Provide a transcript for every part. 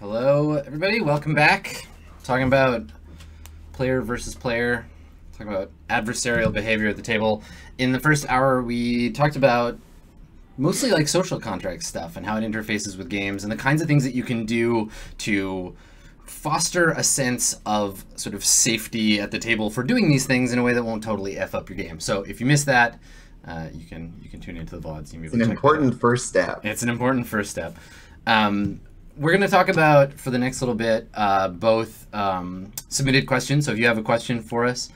Hello, everybody. Welcome back. Talking about player versus player. Talking about adversarial behavior at the table. In the first hour, we talked about mostly like social contract stuff and how it interfaces with games and the kinds of things that you can do to foster a sense of sort of safety at the table for doing these things in a way that won't totally F up your game. So if you missed that, you can tune into the VODs. It's an important first step. It's an important first step. We're going to talk about, for the next little bit, both submitted questions. So if you have a question for us,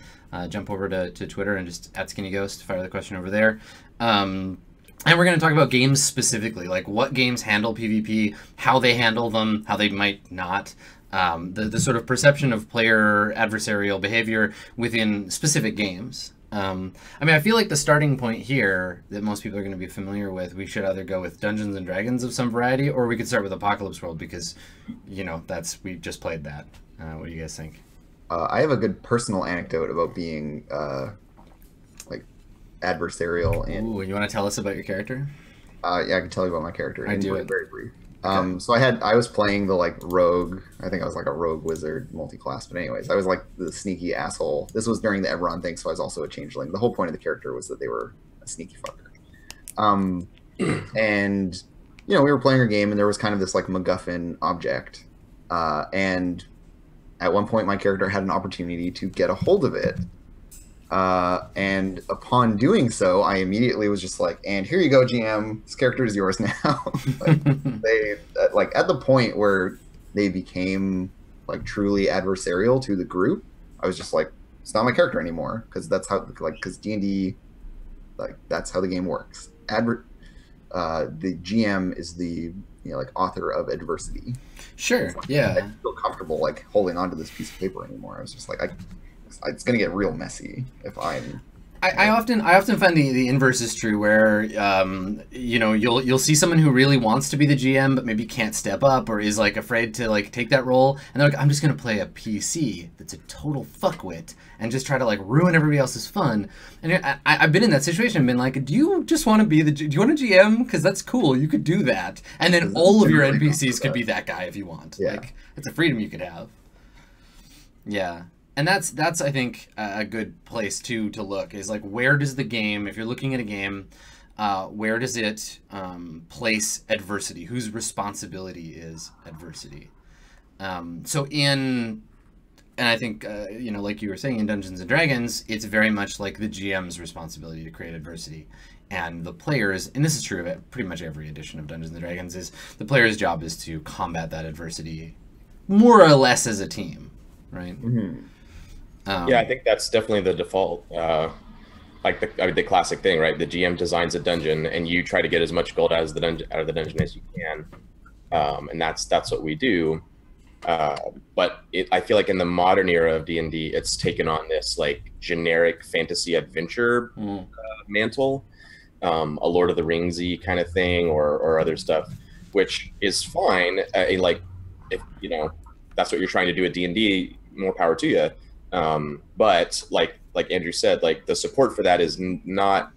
jump over to Twitter and just @SkinnyGhost, fire the question over there. And we're going to talk about games specifically, like what games handle PvP, how they handle them, how they might not, the sort of perception of player adversarial behavior within specific games. I mean, I feel like the starting point here that most people are going to be familiar with, we should either go with Dungeons and Dragons of some variety, or we could start with Apocalypse World because, you know, we just played that. What do you guys think? I have a good personal anecdote about being like adversarial. Ooh, you want to tell us about your character? Yeah, I can tell you about my character. I do. Very brief. So I was playing the like rogue. I think I was like a rogue wizard multi-class. But anyways, I was like the sneaky asshole. This was during the Everon thing, so I was also a changeling. The whole point of the character was that they were a sneaky fucker. And you know, we were playing our game, and there was kind of this like MacGuffin object. And at one point, my character had an opportunity to get a hold of it. And upon doing so, I immediately was just like, and here you go, GM, this character is yours now. Like at the point where they became like truly adversarial to the group, I was just like, it's not my character anymore, because that's how, like, because D&D, like, that's how the game works. The GM is the, you know, like, author of adversity. Sure, like, yeah. I didn't feel comfortable like holding onto this piece of paper anymore. I was just like, it's gonna get real messy if I'm. I often find the inverse is true, where you know, you'll see someone who really wants to be the GM but maybe can't step up or is like afraid to like take that role, and they're like, I'm just gonna play a PC that's a total fuckwit and just try to like ruin everybody else's fun. And I've been in that situation and been like, do you just want to be do you want a GM? Because that's cool, you could do that, and then all of your NPCs could be that guy if you want. Yeah. Like, it's a freedom you could have. Yeah. And that's I think a good place to look, is like, where does the game, if you're looking at a game, where does it place adversity? Whose responsibility is adversity? And I think you know, like you were saying, in Dungeons and Dragons, it's very much like the GM's responsibility to create adversity, and the players, and this is true of pretty much every edition of Dungeons and Dragons, is the player's job is to combat that adversity more or less as a team, right? Mm-hmm. Yeah, I think that's definitely the default, like the classic thing, right? The GM designs a dungeon, and you try to get as much gold out of the dungeon as you can, and that's what we do. But I feel like in the modern era of D&D, it's taken on this like generic fantasy adventure mantle, a Lord of the Ringsy kind of thing, or other stuff, which is fine. Like, if you know that's what you're trying to do at D&D, more power to you. But like Andrew said, like the support for that is not,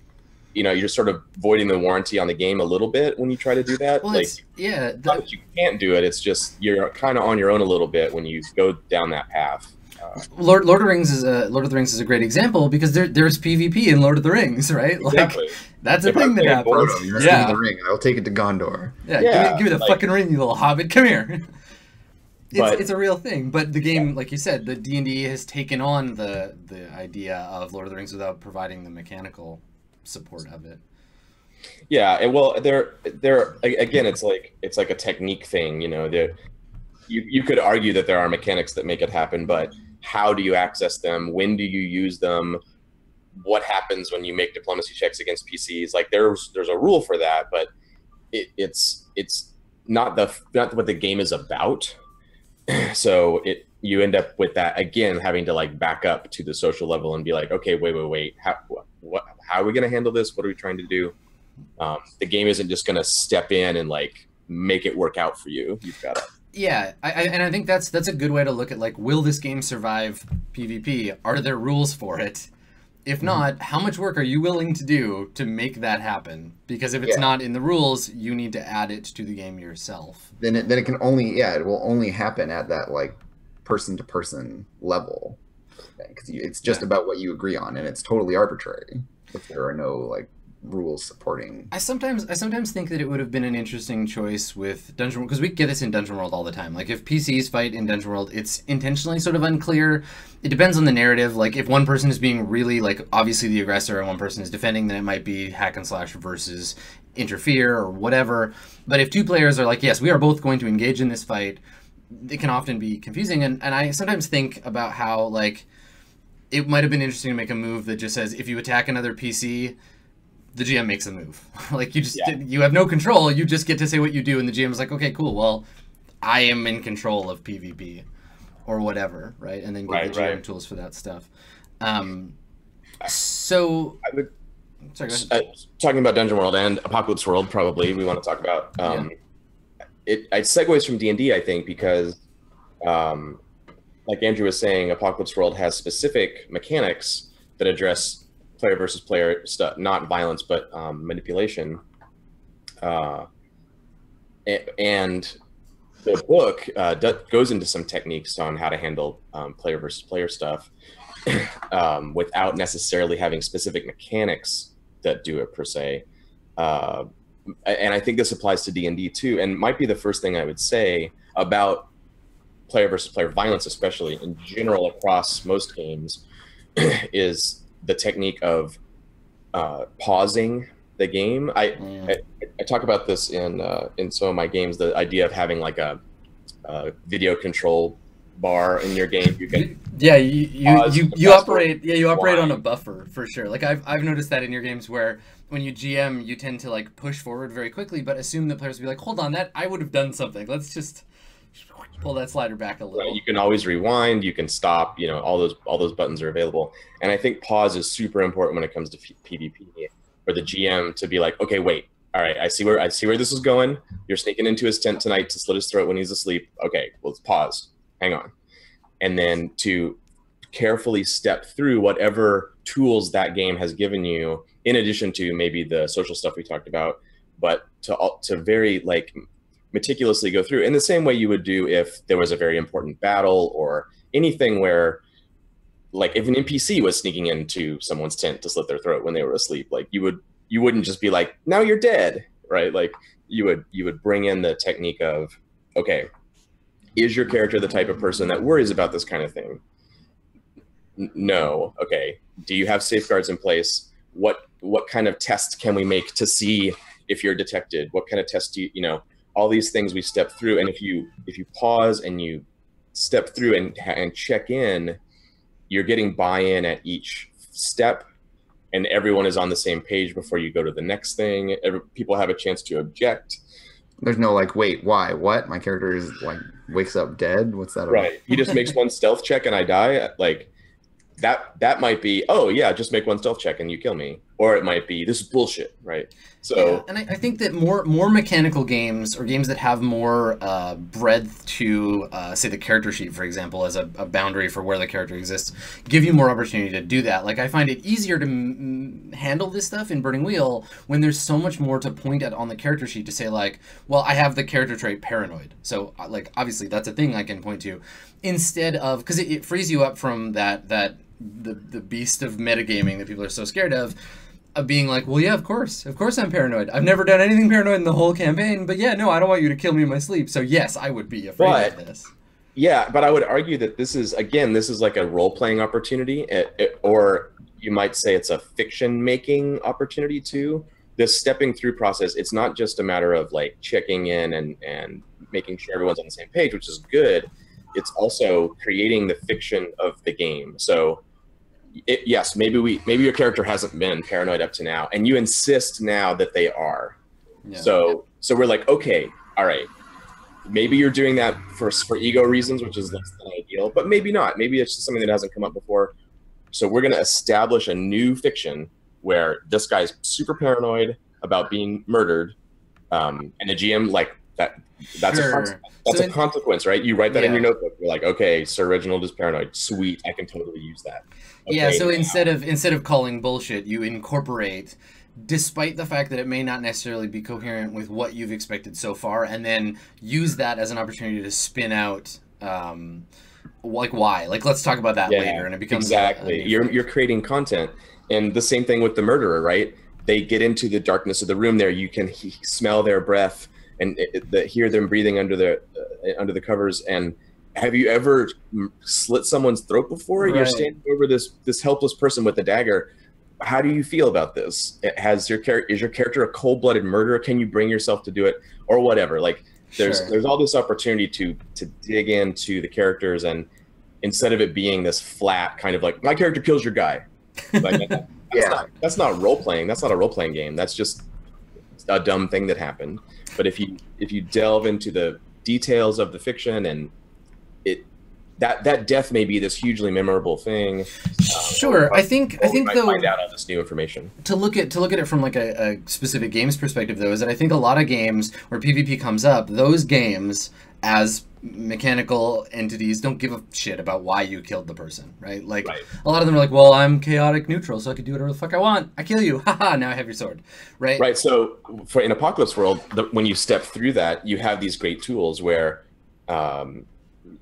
you know, you're sort of voiding the warranty on the game a little bit when you try to do that. Well, like, yeah, not that you can't do it. It's just you're kind of on your own a little bit when you go down that path. Lord of the Rings is a great example, because there's PvP in Lord of the Rings, right? Like, Exactly. That's a thing that happens. Yeah, the ring. I'll take it to Gondor. Yeah, give me the like, fucking ring, you little hobbit. Come here. But it's a real thing, but the game, like you said, the D&D has taken on the idea of Lord of the Rings without providing the mechanical support of it. Yeah, and well, they're again, it's like a technique thing, you know. You could argue that there are mechanics that make it happen, but how do you access them? When do you use them? What happens when you make diplomacy checks against PCs? Like, there's a rule for that, but it's not what the game is about. So you end up with that again, having to like back up to the social level and be like, okay, wait, how are we going to handle this? What are we trying to do? The game isn't just going to step in and like make it work out for you. You've got to. Yeah, and I think that's a good way to look at, like, will this game survive PvP? Are there rules for it? If not, how much work are you willing to do to make that happen? Because if it's not in the rules, you need to add it to the game yourself. Then it can only it will only happen at that like person to person level, because it's just about what you agree on, and it's totally arbitrary if there are no like rules supporting. I sometimes think that it would have been an interesting choice with Dungeon World, because we get this in Dungeon World all the time. Like if PCs fight in Dungeon World, it's intentionally sort of unclear. It depends on the narrative. Like if one person is being really like obviously the aggressor and one person is defending, then it might be hack and slash versus interfere or whatever. But if two players are like, yes, we are both going to engage in this fight, it can often be confusing. And I sometimes think about how like it might have been interesting to make a move that just says if you attack another PC, the GM makes a move. Like you just you have no control. You just get to say what you do, and the GM is like, okay, cool. Well, I am in control of PvP or whatever, right? And then give the GM tools for that stuff. So, sorry, go ahead. Talking about Dungeon World and Apocalypse World, probably we want to talk about. It segues from D&D, I think, because like Andrew was saying, Apocalypse World has specific mechanics that address player versus player stuff, not violence, but manipulation. And the book goes into some techniques on how to handle player versus player stuff without necessarily having specific mechanics that do it per se. And I think this applies to D&D too, and might be the first thing I would say about player versus player violence, especially in general across most games, is the technique of pausing the game. I talk about this in some of my games, the idea of having like a video control bar in your game. You can you operate on a buffer for sure. Like I've noticed that in your games where when you GM, you tend to like push forward very quickly, but assume the players will be like, hold on, that I would have done something. Let's just pull that slider back a little. Right. You can always rewind, you can stop, you know, all those buttons are available. And I think pause is super important when it comes to PvP, for the GM to be like, okay, wait, all right, I see where this is going. You're sneaking into his tent tonight to slit his throat when he's asleep. Okay, well, let's pause. Hang on. And then to carefully step through whatever tools that game has given you, in addition to maybe the social stuff we talked about, but to very like meticulously go through in the same way you would do if there was a very important battle or anything where, like, if an NPC was sneaking into someone's tent to slit their throat when they were asleep, like you wouldn't just be like, now you're dead, right? Like you would bring in the technique of, okay, is your character the type of person that worries about this kind of thing? No. Okay. Do you have safeguards in place? What kind of test can we make to see if you're detected? What kind of test do you know? All these things we step through, and if you pause and you step through and check in, you're getting buy-in at each step, and everyone is on the same page before you go to the next thing. People have a chance to object. There's no like, wait, why, what? My character is like wakes up dead. What's that about? Right. He just makes one stealth check and I die. Like that might be, oh yeah, just make one stealth check and you kill me. Or it might be, this is bullshit, right? So, yeah, and I think that more mechanical games, or games that have more breadth to, say, the character sheet, for example, as a boundary for where the character exists, give you more opportunity to do that. Like, I find it easier to handle this stuff in Burning Wheel when there's so much more to point at on the character sheet to say, like, well, I have the character trait paranoid. So, like, obviously, that's a thing I can point to. Instead of, because it frees you up from the beast of metagaming that people are so scared of being like, well, yeah, of course I'm paranoid. I've never done anything paranoid in the whole campaign, but yeah, no, I don't want you to kill me in my sleep. So yes, I would be afraid of this. Yeah, but I would argue that this is like a role-playing opportunity, or you might say it's a fiction-making opportunity too. This stepping through process, it's not just a matter of like checking in and making sure everyone's on the same page, which is good. It's also creating the fiction of the game. So yes, maybe your character hasn't been paranoid up to now, and you insist now that they are. Yeah. So we're like, okay, all right, maybe you're doing that for ego reasons, which is less than ideal, but maybe not. Maybe it's just something that hasn't come up before. So we're going to establish a new fiction where this guy's super paranoid about being murdered, and the GM like that's Sure. a consequence, right? You write that in Yeah. your notebook. You're like, okay, Sir Reginald is paranoid. Sweet, I can totally use that. Yeah, Okay, so now- instead of calling bullshit, you incorporate, despite the fact that it may not necessarily be coherent with what you've expected so far, and then use that as an opportunity to spin out, like why. Like, let's talk about that later, and it becomes exactly. You're creating content, and the same thing with the murderer, right? They get into the darkness of the room. There, you can smell their breath and hear them breathing under the covers. And have you ever slit someone's throat before? Right. You're standing over this helpless person with a dagger. How do you feel about this? Is your character a cold-blooded murderer? Can you bring yourself to do it, or whatever? Like, there's all this opportunity to dig into the characters, and instead of it being this flat kind of like, my character kills your guy, like, that's not role playing. That's not a role playing game. That's just a dumb thing that happened. But if you delve into the details of the fiction, and that death may be this hugely memorable thing. Sure, I think though, find out all this new information. To look at it from like a specific games perspective, though, is that I think a lot of games where PvP comes up, those games as mechanical entities don't give a shit about why you killed the person, right? Like, a lot of them are like, well, I'm chaotic neutral, so I can do whatever the fuck I want. I kill you, haha, now I have your sword, right? Right. So in Apocalypse World, when you step through that, you have these great tools where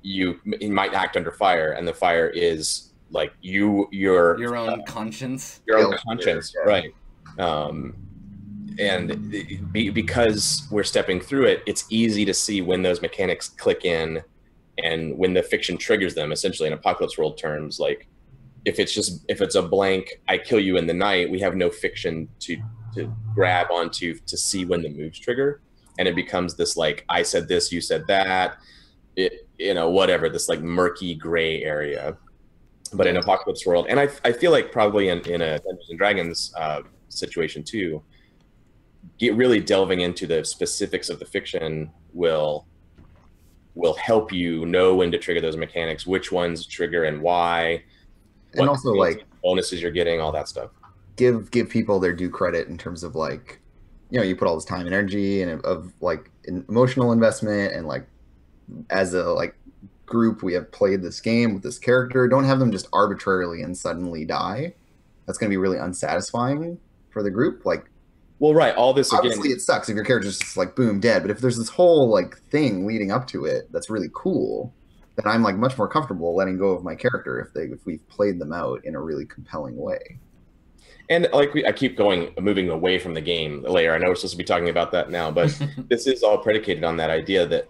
you might act under fire, and the fire is like your own conscience. Your own conscience, right? And because we're stepping through it, it's easy to see when those mechanics click in, and when the fiction triggers them. Essentially, in Apocalypse World terms, like if it's a blank, I kill you in the night, we have no fiction to grab onto to see when the moves trigger, and it becomes this like, I said this, you said that, whatever, this like murky gray area. But in Apocalypse World, and I feel like probably in a Dungeons and Dragons situation too, really delving into the specifics of the fiction will help you know when to trigger those mechanics, which ones trigger and why, and also like bonuses you're getting, all that stuff. Give people their due credit in terms of like, you put all this time and energy and of like emotional investment, and like as a like group we have played this game with this character. Don't have them just arbitrarily and suddenly die. That's going to be really unsatisfying for the group. Like, well, right, all this obviously again, it sucks if your character's just like boom dead, but if there's this whole like thing leading up to it that's really cool, then I'm like much more comfortable letting go of my character if we've played them out in a really compelling way. And like I keep moving away from the game layer. I know we're supposed to be talking about that now, but this is all predicated on that idea that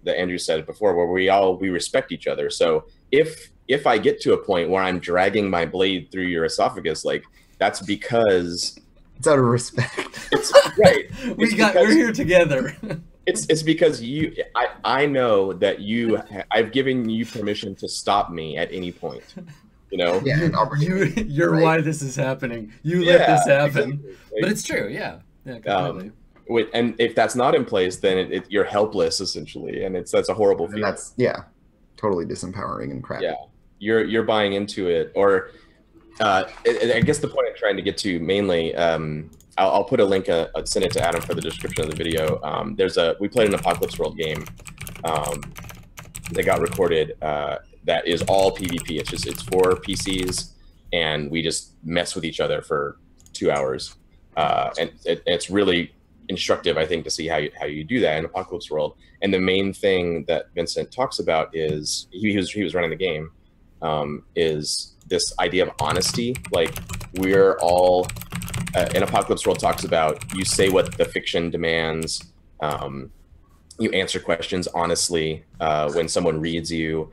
Andrew said before, where we respect each other. So if I get to a point where I'm dragging my blade through your esophagus, like, that's because it's out of respect. It's right. We're here together. It's because I know that I've given you permission to stop me at any point. Yeah, you're right. Why this is happening. You let this happen. Exactly. But it's true. Yeah. Completely. And if that's not in place, then you're helpless essentially, and that's a horrible feeling. That's totally disempowering and crappy. Yeah, you're buying into it, or I guess the point I'm trying to get to mainly. I'll put a link. I'll send it to Adam for the description of the video. We played an Apocalypse World game that got recorded. That is all PvP. It's for PCs, and we just mess with each other for 2 hours, and it's really instructive, I think, to see how you do that in Apocalypse World. And the main thing that Vincent talks about is he was running the game, is this idea of honesty. Like, we're all in Apocalypse World talks about, you say what the fiction demands, you answer questions honestly when someone reads you.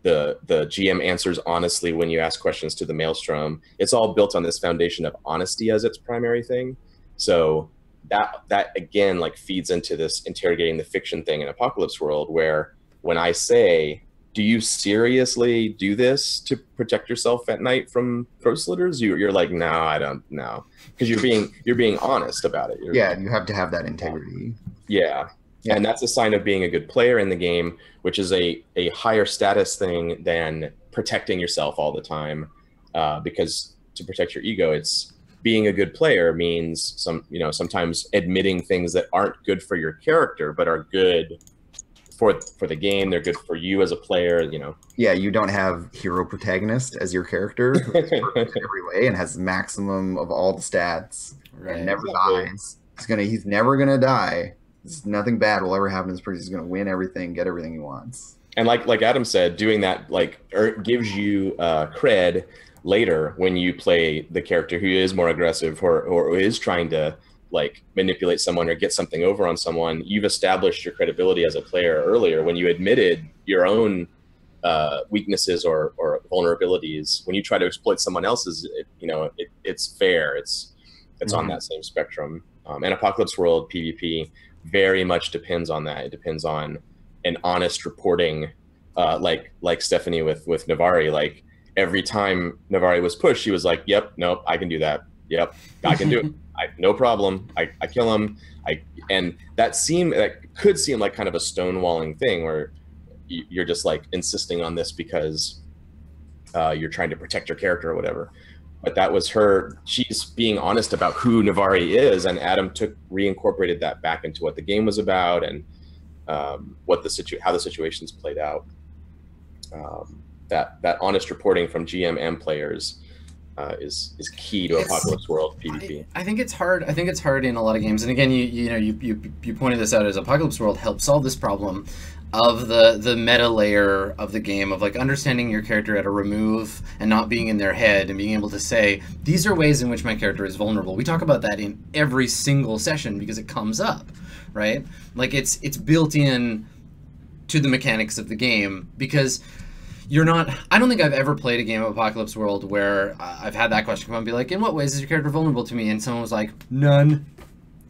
The GM answers honestly when you ask questions to the Maelstrom. It's all built on this foundation of honesty as its primary thing. So that again, like, feeds into this interrogating the fiction thing in Apocalypse World, where when I say, do you seriously do this to protect yourself at night from throat slitters? You're like, no, I don't know, because you're being honest about it. You have to have that integrity. Yeah. And that's a sign of being a good player in the game, which is a higher status thing than protecting yourself all the time. Because to protect your ego, it's being a good player means sometimes admitting things that aren't good for your character, but are good for the game. They're good for you as a player, Yeah, you don't have hero protagonist as your character who is perfect in every way and has maximum of all the stats and never dies. He's never gonna die. Nothing bad will ever happen to this person. He's gonna win everything, get everything he wants. And like Adam said, doing that gives you cred later when you play the character who is more aggressive or is trying to manipulate someone or get something over on someone. You've established your credibility as a player earlier when you admitted your own weaknesses or vulnerabilities. When you try to exploit someone else's, it's fair. It's on that same spectrum. And Apocalypse World PvP very much depends on that. It depends on an honest reporting, like Stephanie with Navari. Every time Navari was pushed, she was like, "Yep, nope, I can do that. Yep, I can do it. No problem. I kill him." And that could seem like kind of a stonewalling thing, where you're just insisting on this because you're trying to protect your character or whatever. But that was she's being honest about who Navari is, and Adam reincorporated that back into what the game was about and how the situations played out. That honest reporting from GM and players is key to Apocalypse World PvP. I think it's hard. I think it's hard in a lot of games. And again, you pointed this out as Apocalypse World helps solve this problem of the meta layer of the game of understanding your character at a remove and not being in their head and being able to say, these are ways in which my character is vulnerable. We talk about that in every single session because it comes up, right? It's built in to the mechanics of the game because I don't think I've ever played a game of Apocalypse World where I've had that question come up and be like, in what ways is your character vulnerable to me? And someone was like, none.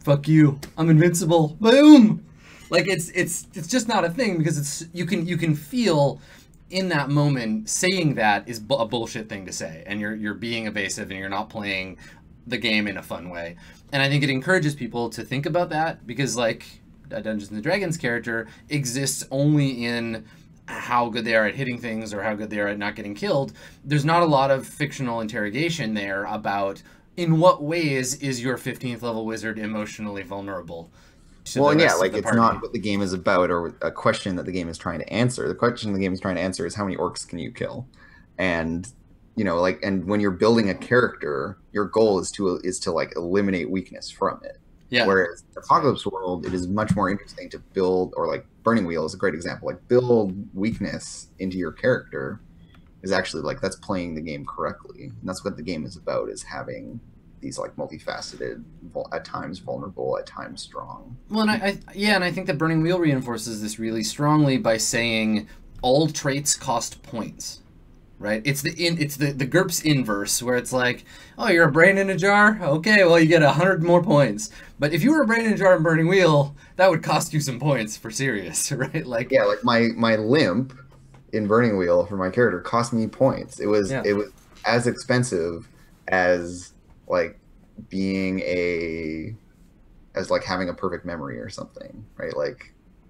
Fuck you. I'm invincible. Boom. It's just not a thing because you can feel in that moment saying that is a bullshit thing to say, and you're being evasive and you're not playing the game in a fun way. And I think it encourages people to think about that because a Dungeons and Dragons character exists only in how good they are at hitting things or how good they are at not getting killed. There's not a lot of fictional interrogation there about in what ways is your 15th level wizard emotionally vulnerable. Well, and yeah, it's not what the game is about or a question that the game is trying to answer. The question the game is trying to answer is how many orcs can you kill? And and when you're building a character, your goal is to eliminate weakness from it. Yeah. Whereas in Apocalypse World, it is much more interesting to build, or Burning Wheel is a great example. Build weakness into your character is actually that's playing the game correctly, and that's what the game is about: is having these multifaceted, at times vulnerable, at times strong. Well, and I think that Burning Wheel reinforces this really strongly by saying all traits cost points. Right, it's the GURPS inverse where it's oh, you're a brain in a jar. Okay, well you get 100 more points. But if you were a brain in a jar in Burning Wheel, that would cost you some points for serious, right? My limp in Burning Wheel for my character cost me points. It was as expensive as being having a perfect memory or something, right?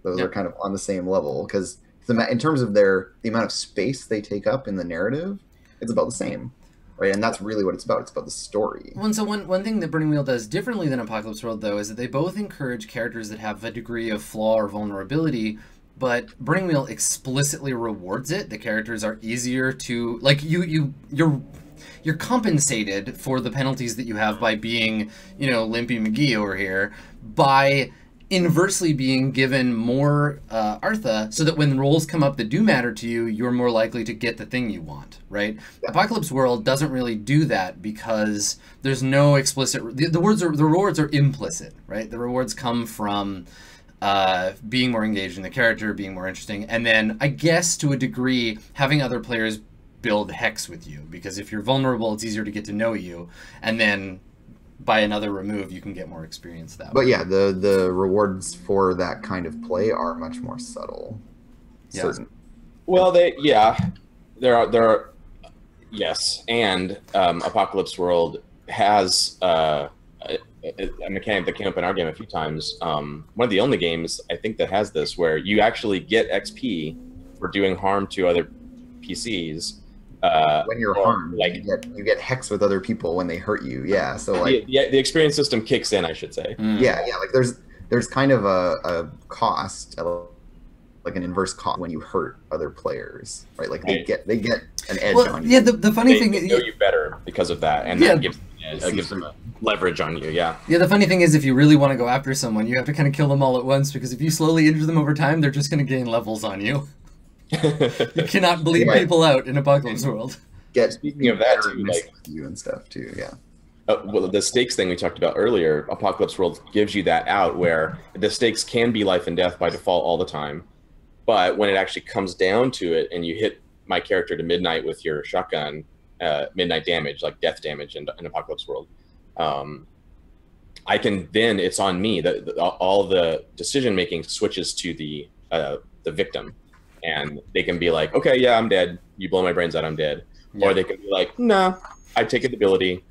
Those are kind of on the same level because. In terms of the amount of space they take up in the narrative, it's about the same, right? And that's really what it's about. It's about the story. Well, so one thing that Burning Wheel does differently than Apocalypse World, though, is that they both encourage characters that have a degree of flaw or vulnerability, but Burning Wheel explicitly rewards it. The characters are easier to you're compensated for the penalties that you have by being, Limpy McGee over here by inversely being given more Artha, so that when rolls come up that do matter to you, you're more likely to get the thing you want, right? Yeah. Apocalypse World doesn't really do that because there's no explicit... The rewards are implicit, right? The rewards come from being more engaged in the character, being more interesting, and then, I guess, to a degree, having other players build hex with you, because if you're vulnerable, it's easier to get to know you, and then by another remove, you can get more experience that way. But yeah, the rewards for that kind of play are much more subtle. Yeah. Certain. Well, there are yes, and Apocalypse World has a mechanic that came up in our game a few times. One of the only games I think that has this, where you actually get XP for doing harm to other PCs when you're or, harmed, like you get hex with other people when they hurt you. Yeah, so like the experience system kicks in, I should say. yeah, like there's kind of a cost, like an inverse cost when you hurt other players, right? Like they get an edge on you. Yeah, the funny thing they know you better because of that, and that gives them a leverage on you. Yeah. Yeah, the funny thing is, if you really want to go after someone, you have to kind of kill them all at once, because if you slowly injure them over time, they're just going to gain levels on you. You cannot bleed people out in Apocalypse World. Speaking of that, too, like you and stuff too. Yeah. Well, the stakes thing we talked about earlier, Apocalypse World gives you that out where the stakes can be life and death by default all the time. But when it actually comes down to it and you hit my character to midnight with your shotgun, midnight damage, like death damage in Apocalypse World, I can then, it's on me. All the decision-making switches to the victim. And they can be like, okay, yeah, I'm dead. You blow my brains out, I'm dead. Yeah. Or they can be like, nah, I take a debility.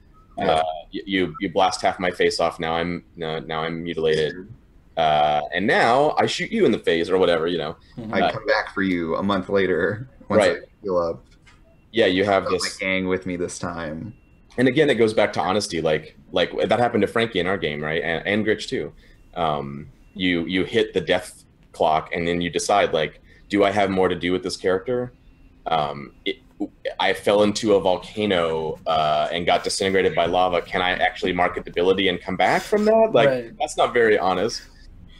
You blast half my face off. Now I'm mutilated. And now I shoot you in the face or whatever, you know. I come back for you a month later once I heal up. Yeah, you have this my gang with me this time. And again, it goes back to honesty. Like that happened to Frankie in our game, right? And Gritch too. You hit the death clock, and then you decide, like, do I have more to do with this character? I fell into a volcano and got disintegrated by lava. Can I actually mark a debility and come back from that? Like, that's not very honest.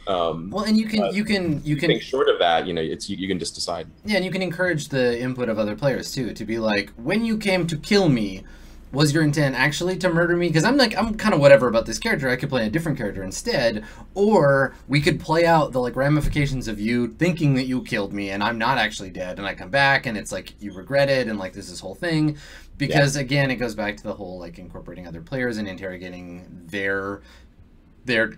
Well, and you can think short of that, you know, you can just decide. Yeah, and you can encourage the input of other players too, to be like, when you came to kill me, was your intent actually to murder me? Because I'm kind of whatever about this character. I could play a different character instead, or we could play out the ramifications of you thinking that you killed me and I'm not actually dead, and I come back and it's like you regret it, and like there's this whole thing. Because again, it goes back to the whole like incorporating other players and interrogating their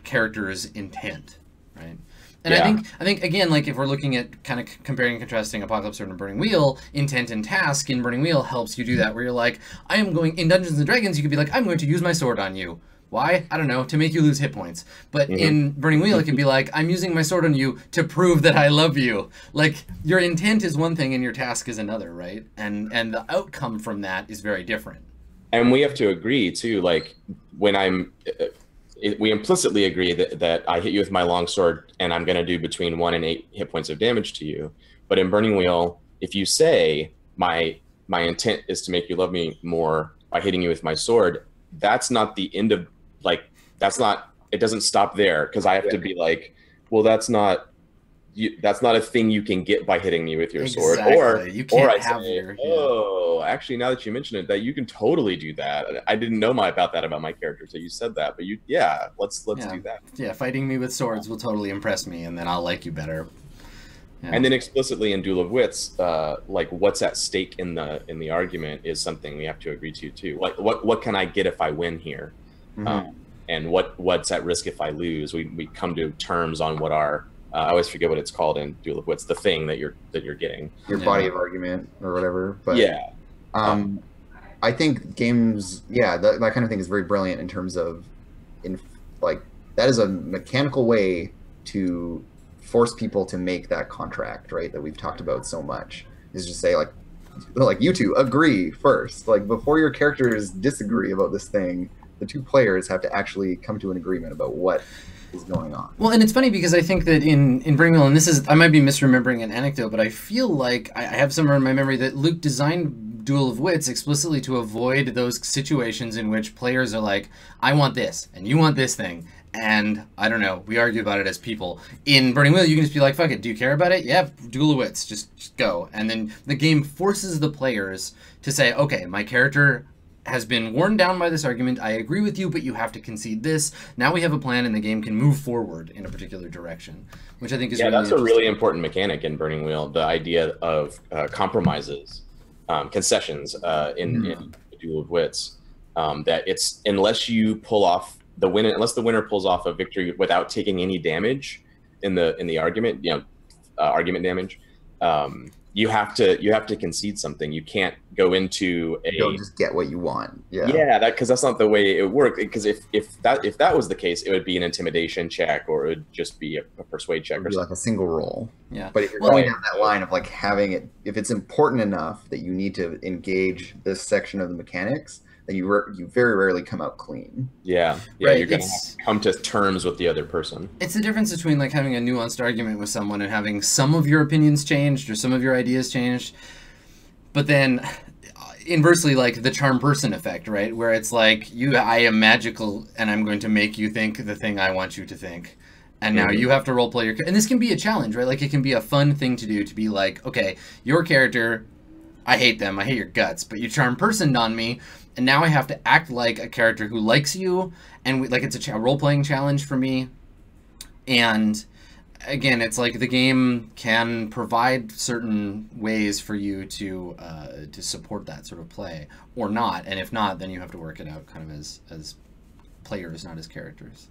character's intent, right? And I think again, like if we're looking at kind of comparing and contrasting Apocalypse World and Burning Wheel, intent and task in Burning Wheel helps you do that, where you're like, I am going in Dungeons and Dragons, you could be like, I'm going to use my sword on you. Why? I don't know, to make you lose hit points. But in Burning Wheel, it can be like, I'm using my sword on you to prove that I love you. Like, your intent is one thing and your task is another, right? And the outcome from that is very different. And we have to agree too, like when we implicitly agree that I hit you with my longsword and I'm going to do between 1 and 8 hit points of damage to you. But in Burning Wheel, if you say my intent is to make you love me more by hitting you with my sword, that's not the end of, like, it doesn't stop there, because I have to be like, well, that's not a thing you can get by hitting me with your sword. Or you can't I say, oh, actually, now that you mention it, that you can totally do that. I didn't know about that about my character, so you said that. But let's do that. Yeah, fighting me with swords will totally impress me, and then I'll like you better. Yeah. And then explicitly in Duel of Wits, like what's at stake in the argument is something we have to agree to too. Like what can I get if I win here, and what's at risk if I lose. We come to terms on what our I always forget what it's called in Duel of Wits, the thing that you're getting. Your body of argument or whatever. But I think games, that kind of thing is very brilliant in terms of, that is a mechanical way to force people to make that contract, right? That we've talked about so much, is just say like you two agree first, like before your characters disagree about this thing, the two players have to actually come to an agreement about what is going on. Well, and it's funny because I think that in Burning Wheel, and this is, I might be misremembering an anecdote, but I feel like I have somewhere in my memory that Luke designed Duel of Wits explicitly to avoid those situations in which players are like, I want this, and you want this thing, and I don't know, we argue about it as people. In Burning Wheel, you can just be like, fuck it, do you care about it? Yeah, Duel of Wits, just go. And then the game forces the players to say, okay, my character has been worn down by this argument. I agree with you, but you have to concede this. Now we have a plan, and the game can move forward in a particular direction, which I think is really that's a really important mechanic in Burning Wheel. The idea of compromises, concessions in Duel of Wits. That it's unless the winner pulls off a victory without taking any damage in the argument, argument damage. you have to concede something. You can't go into You don't just get what you want. yeah, that because that's not the way it worked. Because if that was the case, it would be an intimidation check, or it would just be a persuade check, It would be like a single roll. Yeah. But if you're going down that line of like having it, if it's important enough that you need to engage this section of the mechanics, then you very rarely come out clean. Yeah, Right, you're gonna have to come to terms with the other person. It's the difference between like having a nuanced argument with someone and having some of your opinions changed or some of your ideas changed, but then inversely, like the charm person effect, right? Where it's like I am magical and I'm going to make you think the thing I want you to think. And now you have to role play and this can be a challenge, right? Like it can be a fun thing to do, to be like, okay, your character, I hate them, I hate your guts, but you charm personed on me, and now I have to act like a character who likes you, and like it's a role-playing challenge for me. And again, it's like the game can provide certain ways for you to support that sort of play, or not, and if not, then you have to work it out kind of as players, not as characters.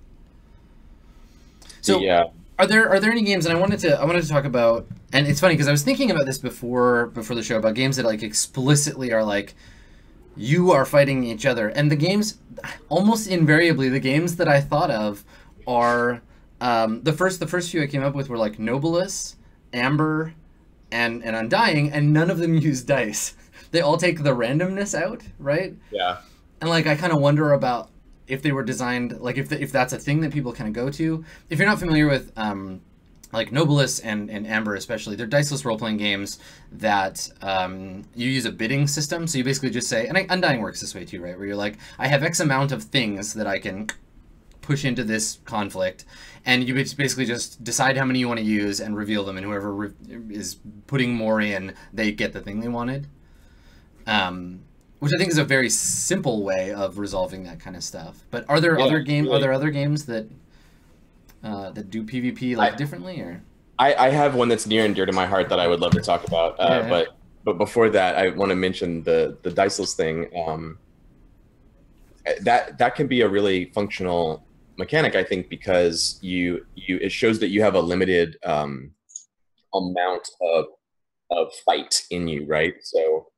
So yeah. Are there any games, and I wanted to talk about, and it's funny because I was thinking about this before the show, about games that like explicitly are like, you are fighting each other, and the games, almost invariably, the games that I thought of are the first few I came up with were like Nobilis, Amber, and Undying, and none of them use dice. They all take the randomness out, right? Yeah. And like I kind of wonder about if they were designed, like if that's a thing that people kind of go to. If you're not familiar with like Nobilis and Amber especially, they're diceless role-playing games that you use a bidding system. So you basically just say, and Undying works this way too, right? Where you're like, I have X amount of things that I can push into this conflict, and you basically just decide how many you want to use and reveal them, and whoever is putting more in, they get the thing they wanted. Which I think is a very simple way of resolving that kind of stuff. But are there other games that that do PvP like differently, or? I have one that's near and dear to my heart that I would love to talk about. But before that, I want to mention the diceless thing. That can be a really functional mechanic, I think, because it shows that you have a limited amount of fight in you, right? So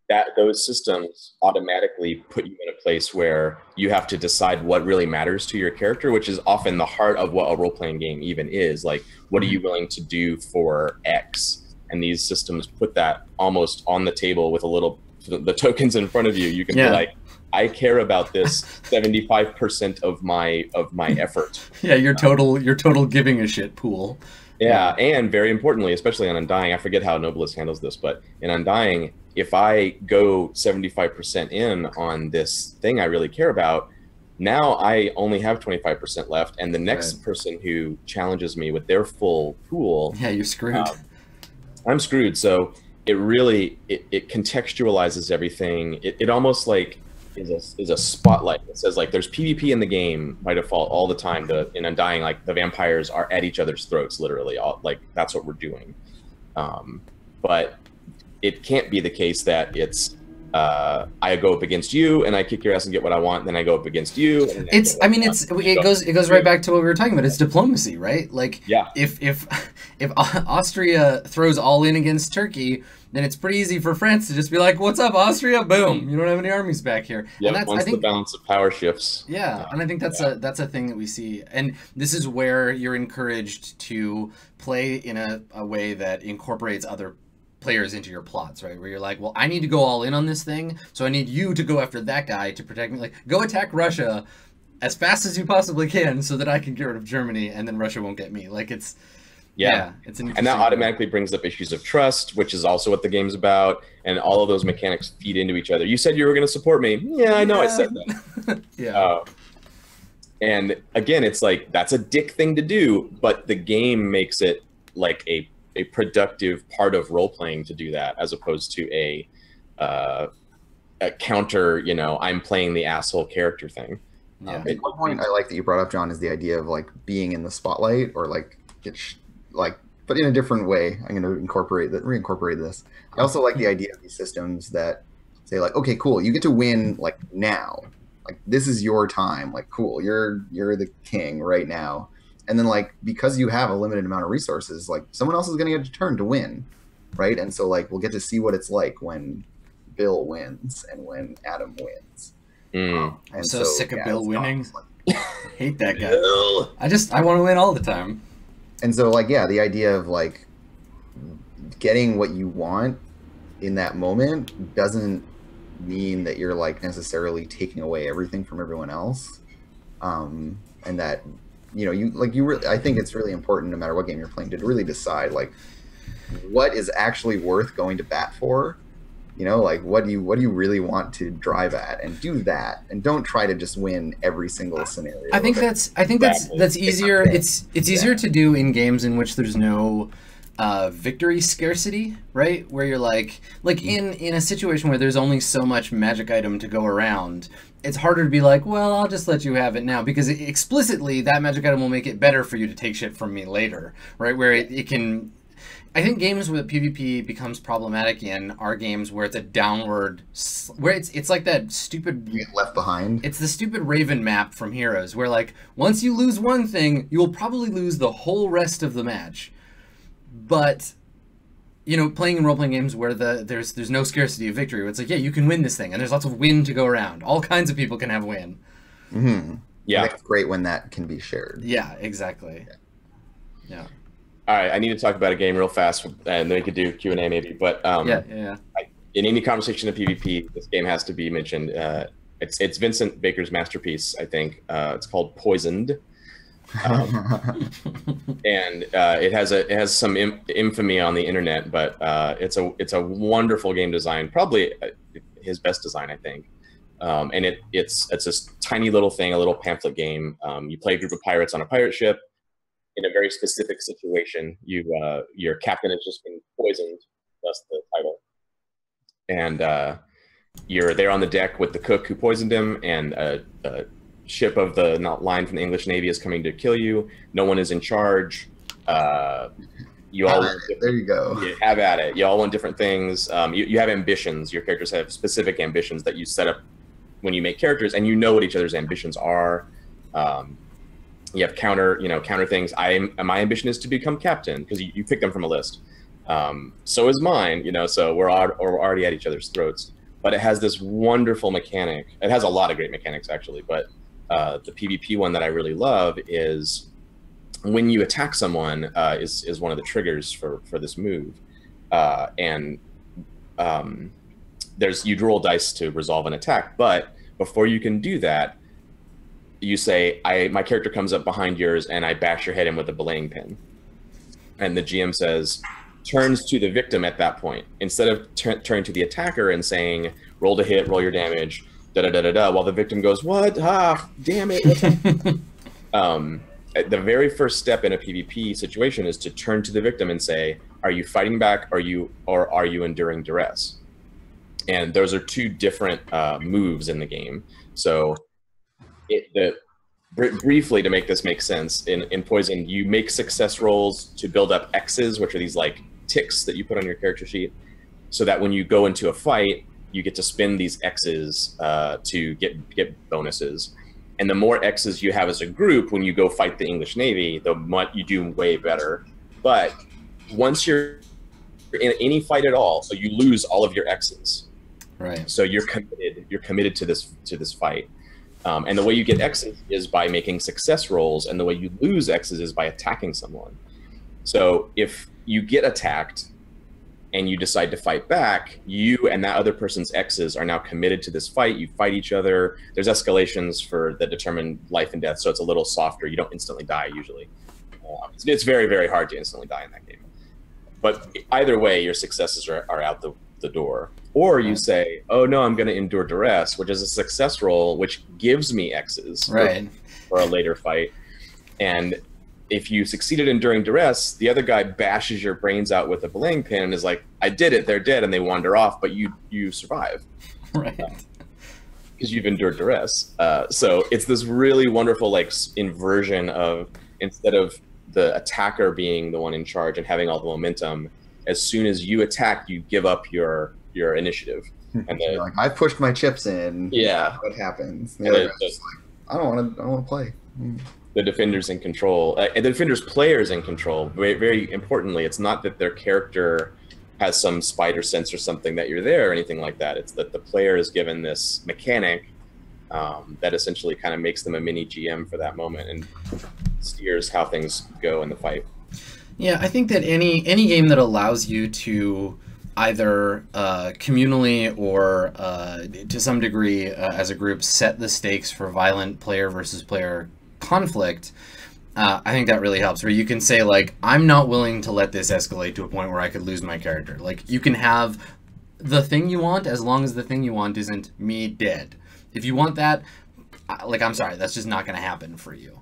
that those systems automatically put you in a place where you have to decide what really matters to your character, which is often the heart of what a role-playing game even is. Like, what are you willing to do for X? And these systems put that almost on the table with the tokens in front of you. You can be like, I care about this 75% of my effort. Yeah, your total giving a shit pool. Yeah, and very importantly, especially on Undying, I forget how Nobilis handles this, but in Undying, if I go 75% in on this thing I really care about, now I only have 25% left, and the next person who challenges me with their full pool, you're screwed. I'm screwed. So it really it contextualizes everything. It almost like is a spotlight that says like there's PvP in the game by default all the time. In Undying, like the vampires are at each other's throats, literally. Like that's what we're doing. But it can't be the case that it's I go up against you and I kick your ass and get what I want, then I go up against you. It goes right back to what we were talking about. It's diplomacy, right? Like if Austria throws all in against Turkey, then it's pretty easy for France to just be like, "What's up, Austria? Boom! You don't have any armies back here." Yeah, once the balance of power shifts. Yeah, and I think that's a thing that we see, and this is where you're encouraged to play in a way that incorporates other players into your plots, right? Where you're like, well, I need to go all in on this thing, so I need you to go after that guy to protect me. Like, go attack Russia as fast as you possibly can so that I can get rid of Germany, and then Russia won't get me. Like, it's it's an and that automatically brings up issues of trust, which is also what the game's about, and all of those mechanics feed into each other. You said you were going to support me. Yeah, I know I said that. And again, it's like, that's a dick thing to do, but the game makes it like a productive part of role-playing to do that, as opposed to a counter, I'm playing the asshole character thing. One point I like that you brought up, John, is the idea of like being in the spotlight, or like but in a different way. I'm going to reincorporate this. I also like the idea of these systems that say like, okay, cool, you get to win like now, like this is your time, like cool, you're the king right now. And then like, because you have a limited amount of resources, like someone else is going to get a turn to win. right? And so like we'll get to see what it's like when Bill wins and when Adam wins. And I'm so sick of Bill winning. Like, I hate that guy. I want to win all the time. And so like, yeah, the idea of like getting what you want in that moment doesn't mean that you're like necessarily taking away everything from everyone else. And that, you know, I think it's really important, no matter what game you're playing, to really decide like what is actually worth going to bat for. You know, like what do you really want to drive at, and do that, and don't try to just win every single scenario. I think that's easier. It's easier to do in games in which there's no victory scarcity, right? Where you're like in a situation where there's only so much magic item to go around, it's harder to be like, well, I'll just let you have it now, because explicitly that magic item will make it better for you to take shit from me later, right? Where it can. I think games where PvP becomes problematic in are games where it's a downward, where it's like that stupid. You get left behind. It's the stupid Raven map from Heroes, where like once you lose one thing, you will probably lose the whole rest of the match. But, you know, playing in role-playing games where there's no scarcity of victory, where it's like, yeah, you can win this thing, and there's lots of win to go around. All kinds of people can have win. Mm-hmm. Yeah, it's great when that can be shared. Yeah, exactly. Yeah. All right, I need to talk about a game real fast, and then we could do Q&A maybe. But in any conversation of PvP, this game has to be mentioned. It's Vincent Baker's masterpiece, I think. It's called Poisoned, and it has some infamy on the internet, but it's a wonderful game design, probably his best design, I think. And it's this tiny little thing, a little pamphlet game. You play a group of pirates on a pirate ship. In a very specific situation, your captain has just been poisoned, thus the title, and you're there on the deck with the cook who poisoned him, and a ship of the line from the English Navy is coming to kill you. No one is in charge. You all there you go. You have at it. You all want different things. You have ambitions. Your characters have specific ambitions that you set up when you make characters, and you know what each other's ambitions are. You have counter things. My ambition is to become captain, because you pick them from a list. So is mine, you know, so we're already at each other's throats. But it has this wonderful mechanic. It has a lot of great mechanics, actually. But the PvP one that I really love is when you attack someone is one of the triggers for this move. You roll dice to resolve an attack. But before you can do that, you say, my character comes up behind yours and I bash your head in with a belaying pin. And the GM says, turns to the victim at that point. Instead of turning to the attacker and saying, roll to hit, roll your damage, da-da-da-da-da, while the victim goes, what? Ah, damn it. The very first step in a PvP situation is to turn to the victim and say, are you fighting back, or are you enduring duress? And those are two different moves in the game. So briefly, to make this make sense, in Poison, you make success rolls to build up X's, which are these like ticks that you put on your character sheet, so that when you go into a fight, you get to spin these X's to get bonuses. And the more X's you have as a group, when you go fight the English Navy, you do way better. But once you're in any fight at all, so you lose all of your X's. Right. So you're committed to this fight. And the way you get X's is by making success rolls, and the way you lose X's is by attacking someone. So if you get attacked and you decide to fight back, you and that other person's X's are now committed to this fight. You fight each other. There's escalations that determine life and death, so it's a little softer. You don't instantly die usually. It's very, very hard to instantly die in that game. But either way, your successes are out the door. Or you say, oh no, I'm going to endure duress, which is a success roll, which gives me X's for a later fight. And if you succeeded in enduring duress, the other guy bashes your brains out with a belaying pin and is like, I did it, they're dead, and they wander off, but you survive. Right. Because you've endured duress. So it's this really wonderful like inversion of, instead of the attacker being the one in charge and having all the momentum, as soon as you attack, you give up your initiative. And you're like, I've pushed my chips in. Yeah. What happens? The other guy's just like, I don't want to play. The defender's in control. And the defender's player's in control. Very, very importantly, it's not that their character has some spider sense or something that you're there or anything like that. It's that the player is given this mechanic that essentially kind of makes them a mini GM for that moment and steers how things go in the fight. Yeah, I think that any game that allows you to either communally or to some degree as a group set the stakes for violent player versus player conflict, I think that really helps. Where you can say, like, I'm not willing to let this escalate to a point where I could lose my character. Like, you can have the thing you want as long as the thing you want isn't me dead. If you want that, like, I'm sorry, that's just not going to happen for you.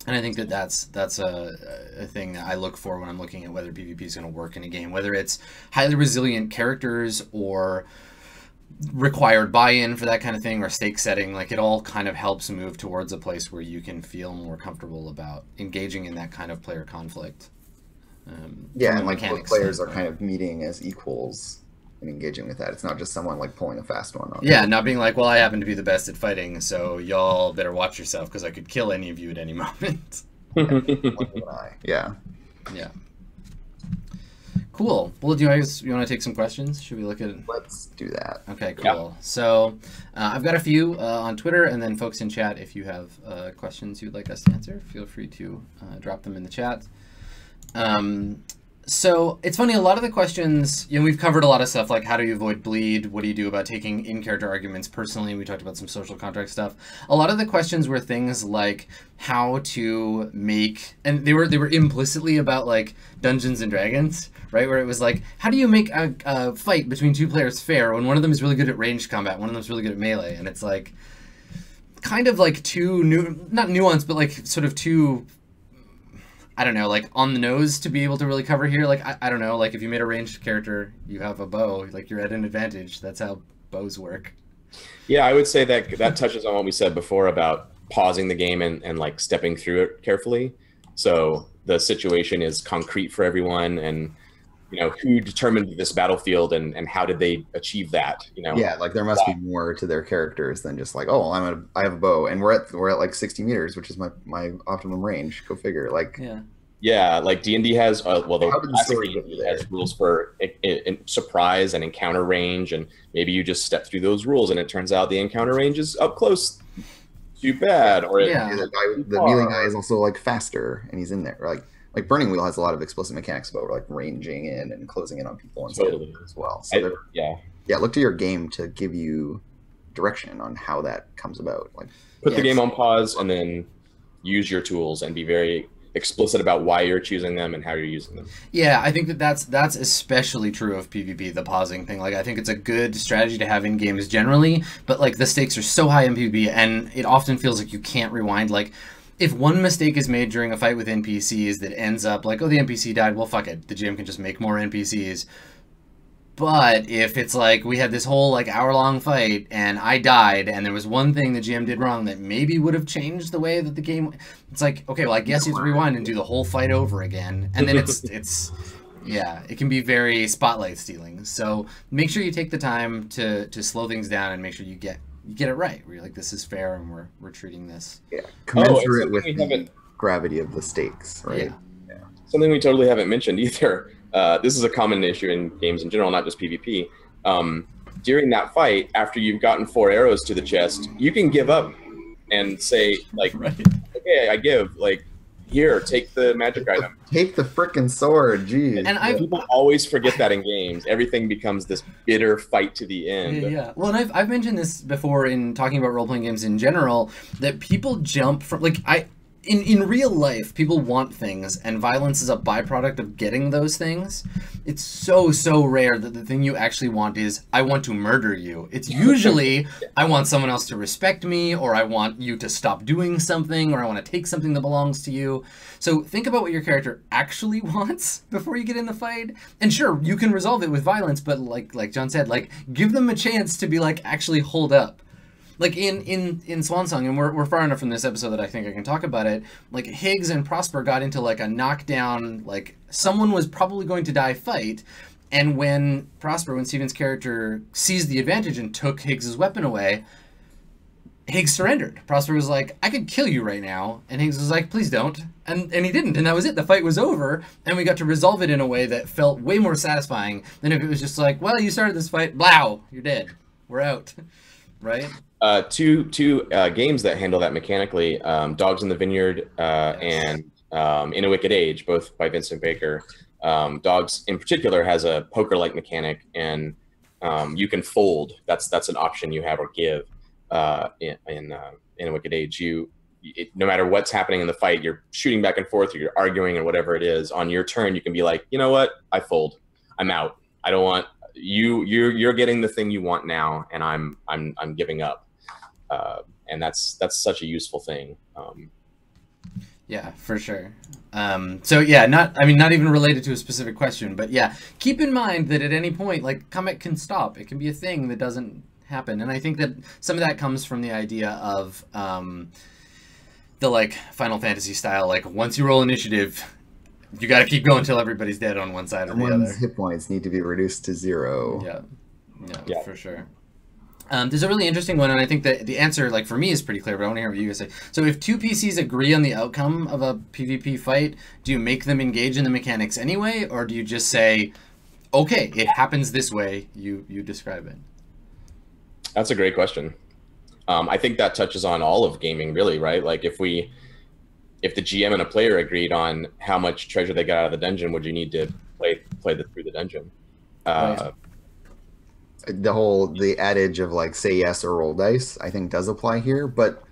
And I think that that's a thing that I look for when I'm looking at whether PvP is going to work in a game, whether it's highly resilient characters or required buy-in for that kind of thing or stake setting. Like, it all kind of helps move towards a place where you can feel more comfortable about engaging in that kind of player conflict. Yeah, and like both players are kind of meeting as equals and engaging with that. It's not just someone like pulling a fast one on. Yeah, not being like, well, I happen to be the best at fighting, so y'all better watch yourself because I could kill any of you at any moment. Yeah. Yeah. Cool. Well, do you guys want to take some questions? Should we look at? Let's do that. Okay, cool. Yeah. So I've got a few on Twitter, and then folks in chat, if you have questions you'd like us to answer, feel free to drop them in the chat. So it's funny, a lot of the questions, you know, we've covered a lot of stuff like how do you avoid bleed, what do you do about taking in-character arguments personally, we talked about some social contract stuff. A lot of the questions were things like how to make, and they were implicitly about like Dungeons and Dragons, right, where it was like, how do you make a fight between two players fair when one of them is really good at ranged combat, one of them is really good at melee, and it's like kind of like not nuanced, but like sort of too, I don't know, like on the nose to be able to really cover here. Like, I don't know, like if you made a ranged character, you have a bow, like you're at an advantage. That's how bows work. Yeah, I would say that touches on what we said before about pausing the game and like stepping through it carefully. So the situation is concrete for everyone, and you know, who determined this battlefield and how did they achieve that, you know? Yeah, like there must be more to their characters than just like, oh, I have a bow and we're at like 60 meters, which is my optimum range. Go figure. Like yeah, like D&D has how did the story get you there? has rules for surprise and encounter range, and maybe you just step through those rules and it turns out the encounter range is up close too bad, or the melee guy is also like faster and he's in there, like Burning Wheel has a lot of explicit mechanics about like ranging in and closing in on people and stuff as well. So look to your game to give you direction on how that comes about. Like put the game on pause and then use your tools and be very explicit about why you're choosing them and how you're using them. Yeah, I think that's especially true of PvP, the pausing thing. Like, I think it's a good strategy to have in games generally, but like the stakes are so high in PvP and it often feels like you can't rewind. Like, if one mistake is made during a fight with NPCs that ends up like, oh, the NPC died, well, fuck it. The GM can just make more NPCs. But if it's like, we had this whole like hour-long fight and I died and there was one thing the GM did wrong that maybe would have changed the way that the game... It's like, okay, well, I guess you have to rewind and do the whole fight over again. And then it's yeah, it can be very spotlight stealing. So make sure you take the time to slow things down and make sure you get it right, where you're like, this is fair and we're treating this commensurate with the gravity of the stakes, right? Yeah. Something we totally haven't mentioned either. This is a common issue in games in general, not just PvP. During that fight, after you've gotten 4 arrows to the chest, you can give up and say like, okay, I give, like, here, take the magic item. Take the frickin' sword, geez. And people always forget that in games. Everything becomes this bitter fight to the end. Yeah. Well, and I've mentioned this before in talking about role-playing games in general, that people jump from, like, in real life, people want things, and violence is a byproduct of getting those things. It's so rare that the thing you actually want is, I want to murder you. It's usually, I want someone else to respect me, or I want you to stop doing something, or I want to take something that belongs to you. So think about what your character actually wants before you get in the fight. And sure, you can resolve it with violence, but like John said, like, give them a chance to be like, actually hold up. Like in Swansong, and we're far enough from this episode that I think I can talk about it, like Higgs and Prosper got into like a knockdown, like someone was probably going to die fight, and when Steven's character seized the advantage and took Higgs's weapon away, Higgs surrendered. Prosper was like, I could kill you right now. And Higgs was like, please don't. And he didn't. And that was it. The fight was over. And we got to resolve it in a way that felt way more satisfying than if it was just like, well, you started this fight. Blow. You're dead. We're out. Right? Two games that handle that mechanically, Dogs in the Vineyard and In a Wicked Age, both by Vincent Baker. Dogs in particular has a poker-like mechanic, and you can fold. That's an option you have, or give. In A Wicked Age, no matter what's happening in the fight, you're shooting back and forth, or you're arguing, and whatever it is. On your turn, you can be like, you know what? I fold. I'm out. I don't want you. You're getting the thing you want now, and I'm giving up. And that's such a useful thing. Yeah, for sure. So yeah, not even related to a specific question, but yeah, keep in mind that at any point, like, combat can stop. It can be a thing that doesn't happen. And I think that some of that comes from the idea of the, like, Final Fantasy style, like, once you roll initiative, you got to keep going until everybody's dead on one side or the other. Hit points need to be reduced to 0. Yeah, for sure. There's a really interesting one, and I think that the answer, like, for me, is pretty clear, but I want to hear what you guys say. So if two PCs agree on the outcome of a PvP fight, do you make them engage in the mechanics anyway, or do you just say, okay, it happens this way, you describe it? That's a great question. I think that touches on all of gaming, really, right? Like, if the GM and a player agreed on how much treasure they got out of the dungeon, would you need to play through the dungeon? Right. The adage of, like, say yes or roll dice, I think does apply here, but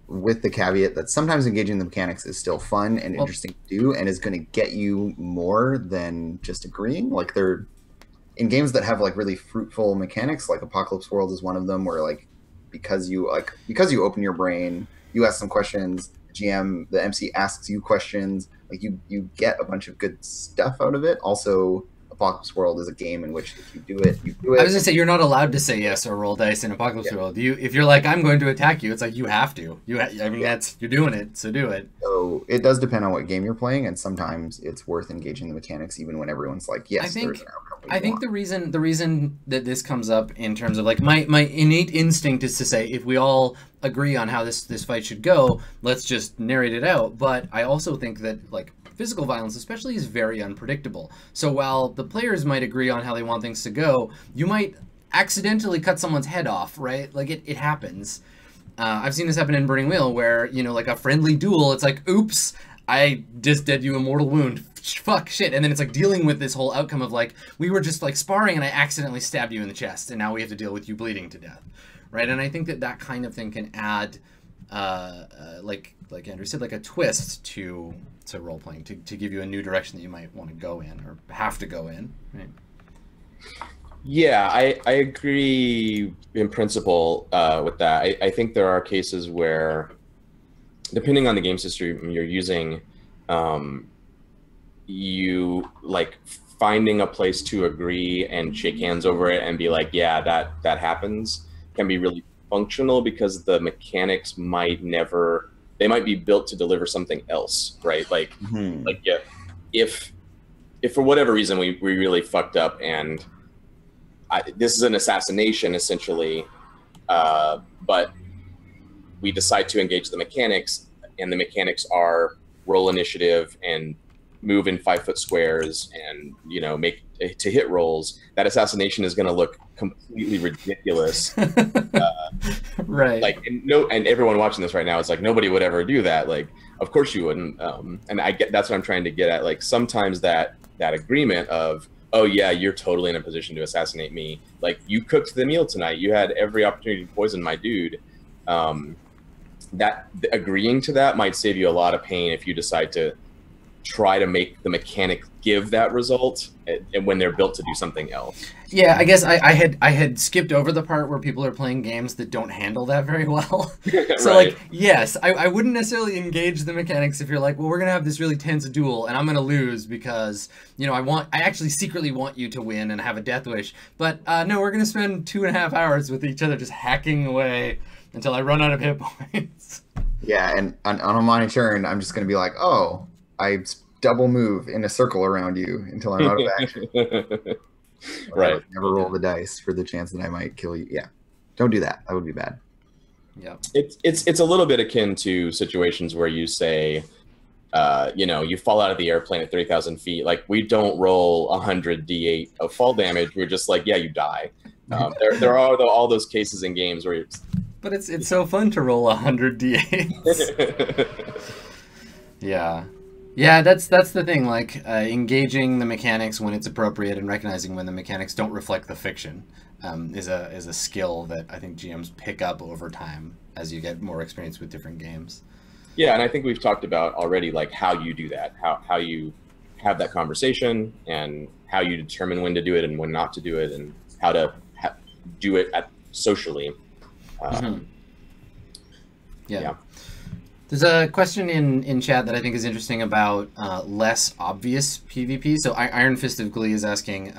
with the caveat that sometimes engaging the mechanics is still fun and interesting to do, and is going to get you more than just agreeing. Like, they're in games that have, like, really fruitful mechanics, like Apocalypse World is one of them, where, like, because you open your brain, you ask some questions, the MC asks you questions, like, you get a bunch of good stuff out of it. Also, Apocalypse World is a game in which if you do it, you do it. I was gonna say, you're not allowed to say yes or roll dice in Apocalypse World. If you're like, I'm going to attack you, it's like, you have to. You're doing it, so do it. So it does depend on what game you're playing, and sometimes it's worth engaging the mechanics even when everyone's like, yes, there's an outcome. I think the reason that this comes up in terms of, like, my innate instinct is to say, if we all agree on how this fight should go, let's just narrate it out. But I also think that, like, physical violence especially is very unpredictable. So while the players might agree on how they want things to go, you might accidentally cut someone's head off, right? Like, it happens. I've seen this happen in Burning Wheel, where, you know, like, a friendly duel, it's like, oops, I just did you a mortal wound. Fuck, shit. And then it's like dealing with this whole outcome of, like, we were just, like, sparring and I accidentally stabbed you in the chest, and now we have to deal with you bleeding to death, right? And I think that kind of thing can add, like Andrew said, like, a twist to role playing, to give you a new direction that you might want to go in or have to go in, right? Yeah, I agree in principle with that. I think there are cases where, depending on the game system you're using, you, like, finding a place to agree and shake hands over it and be like, yeah, that happens, can be really functional, because the mechanics might be built to deliver something else, right? Like, like, yeah, if for whatever reason we really fucked up and this is an assassination essentially, but we decide to engage the mechanics, and the mechanics are roll initiative and move in 5-foot squares and, you know, make to hit rolls, that assassination is going to look completely ridiculous. Right. Like, and everyone watching this right now is like, nobody would ever do that. Like, of course you wouldn't. And that's what I'm trying to get at. Like, sometimes that agreement of, oh yeah, you're totally in a position to assassinate me. Like, you cooked the meal tonight. You had every opportunity to poison my dude. That agreeing to that might save you a lot of pain if you decide to try to make the mechanic give that result, and when they're built to do something else. Yeah, I guess I had skipped over the part where people are playing games that don't handle that very well. So right. Like, yes, I wouldn't necessarily engage the mechanics if you're like, well, we're gonna have this really tense duel and I'm gonna lose because, you know, I actually secretly want you to win and have a death wish. But no, we're gonna spend 2.5 hours with each other just hacking away until I run out of hit points. Yeah, and on my turn, I'm just gonna be like, oh, I double move in a circle around you until I'm out of action. Right. Never roll the dice for the chance that I might kill you. Yeah. Don't do that. That would be bad. Yeah. It's a little bit akin to situations where you say, you know, you fall out of the airplane at 30,000 feet. Like, we don't roll 100 d8 of fall damage. We're just like, yeah, you die. There are all those cases in games where but it's so fun to roll 100 d8s. Yeah. Yeah, that's the thing. Like, engaging the mechanics when it's appropriate and recognizing when the mechanics don't reflect the fiction is a skill that I think GMs pick up over time as you get more experience with different games. Yeah, and I think we've talked about already, like, how you do that, how you have that conversation, and how you determine when to do it and when not to do it, and how to do it socially. Yeah. There's a question in chat that I think is interesting about less obvious PvP. So Iron Fist of Glee is asking,